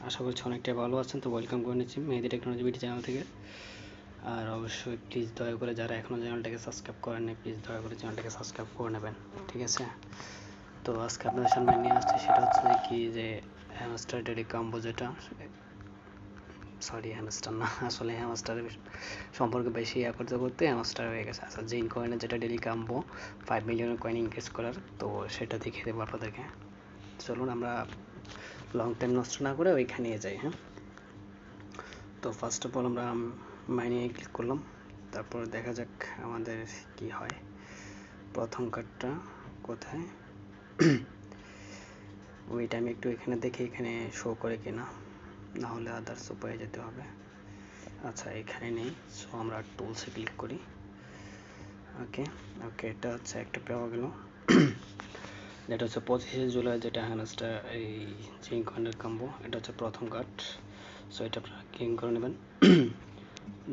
আশা করছি অনেকটাই ভালো আছেন। তো ওয়েলকাম করে নিচ্ছি মেহেদি টেকনোলজি বিডি চ্যানেল থেকে। আর অবশ্যই প্লিজ দয়া করে যারা এখনও চ্যানেলটাকে সাবস্ক্রাইব করেননি, প্লিজ দয়া করে চ্যানেলটাকে সাবস্ক্রাইব করে নেবেন, ঠিক আছে? তো আজকে আপনাদের সামনে নিয়ে আসছি সেটা হচ্ছে যে হ্যামস্টার ডেডি কাম্বো, যেটা হ্যামস্টার না, আসলে হ্যামস্টারের সম্পর্কে বেশি করতে করতে হ্যামস্টার হয়ে গেছে। আচ্ছা, জিন কয়েনের যেটা ডেলি কাম্বো 5 মিলিয়নের কয়েন ইনক্রিজ করার, তো সেটা দেখিয়ে দেবো আপনাদেরকে। চলুন আমরা লং টাইম নষ্ট না করে ওইখানে যাই। হ্যাঁ, তো ফার্স্ট অফ অল আমরা মাইনিংয়ে ক্লিক করলাম, তারপর দেখা যাক আমাদের কি হয়। প্রথম কার্ডটা কোথায়, ওইটা আমি একটু এখানে দেখি এখানে শো করে কিনা, না হলে আদার্স উপায়ে যেতে হবে। আচ্ছা, এখানে নেই, সো আমরা টুলসে ক্লিক করি। ওকে ওকে, এটা হচ্ছে একটা পাওয়া গেল, যেটা হচ্ছে 25শে জুলাই, যেটা হ্যামস্টার এই জিন কয়েনের কাম্বো। এটা হচ্ছে প্রথম কার্ড, সো এটা আপনারা ক্লিক করে নেবেন।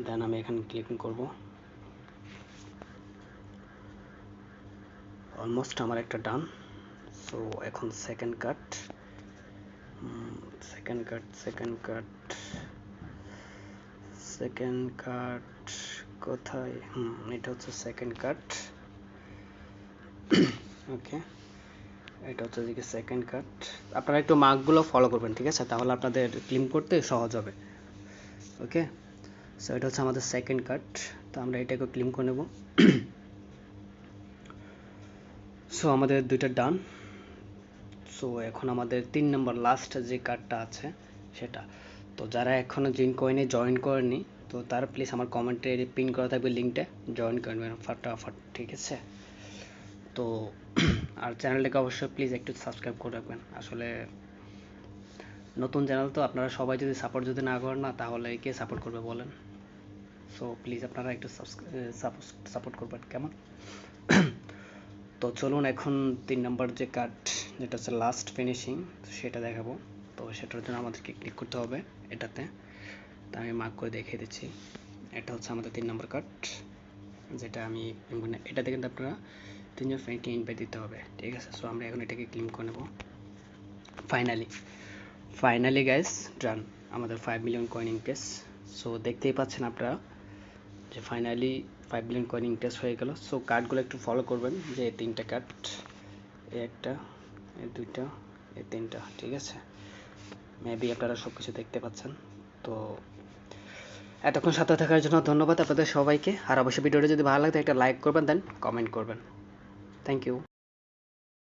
দেন আমি এখানে ক্লিক করব। অলমোস্ট আমার একটা ডান। সো এখন সেকেন্ড কাট কোথায়? এটা হচ্ছে সেকেন্ড কাট। ওকে, এটা হচ্ছে যে সেকেন্ড কাট। আপনারা একটু মার্কগুলো ফলো করবেন, ঠিক আছে? তাহলে আপনাদের ক্লিম করতে সহজ হবে। ওকে, সো এটা হচ্ছে আমাদের সেকেন্ড কাট, তো আমরা এটাকে ক্লিম করে নেব। সো আমাদের দুইটা ডান। সো এখন আমাদের 3 নম্বর লাস্ট যে কার্ডটা আছে সেটা। তো যারা এখনও জিন কয়েনে জয়েন করেনি, তো তারা প্লিজ আমার কমেন্টে পিন করা থাকবে লিঙ্কটা, জয়েন করবেন ফাটাফাট, ঠিক আছে? তো আর চ্যানেলটাকে অবশ্যই প্লিজ একটু সাবস্ক্রাইব করে রাখবেন। আসলে নতুন চ্যানেল তো, আপনারা সবাই যদি সাপোর্ট না করেন না, তাহলে কে সাপোর্ট করবে বলেন? সো প্লিজ আপনারা একটু সাপোর্ট করবেন, কেমন? তো চলুন এখন 3 নম্বর যে কার্ড, যেটা হচ্ছে লাস্ট ফিনিশিং, সেটা দেখাবো। তো সেটার জন্য আমাদেরকে ক্লিক করতে হবে এটাতে। তো আমি মার্ক করে দেখিয়ে দিচ্ছি। এটা হচ্ছে আমাদের 3 নম্বর কার্ড, যেটা আমি এটাতে কিন্তু আপনারা 3জন ফ্রেন্ডকে ইনভাইট দিতে হবে, ঠিক আছে? সো আমরা এখন এটাকে ক্লিক করে নেব। ফাইনালি গাইস, ডান, আমাদের 5 মিলিয়ন কয়েন ইনক্রিজ। সো দেখতেই পাচ্ছেন আপনারা যে ফাইনালি 5 মিলিয়ন কয়েন ইনক্রিজ হয়ে গেল। সো কার্ডগুলো একটু ফলো করবেন, যে 3টা কার্ড, এই একটা, এই 2টা, এই 3টা, ঠিক আছে? মেবি আপনারা সব কিছু দেখতে পাচ্ছেন। তো এতক্ষণ সাথে থাকার জন্য ধন্যবাদ আপনাদের সবাইকে। আর অবশ্যই ভিডিওটা যদি ভালো লাগে একটা লাইক করবেন, দেন কমেন্ট করবেন। Thank you.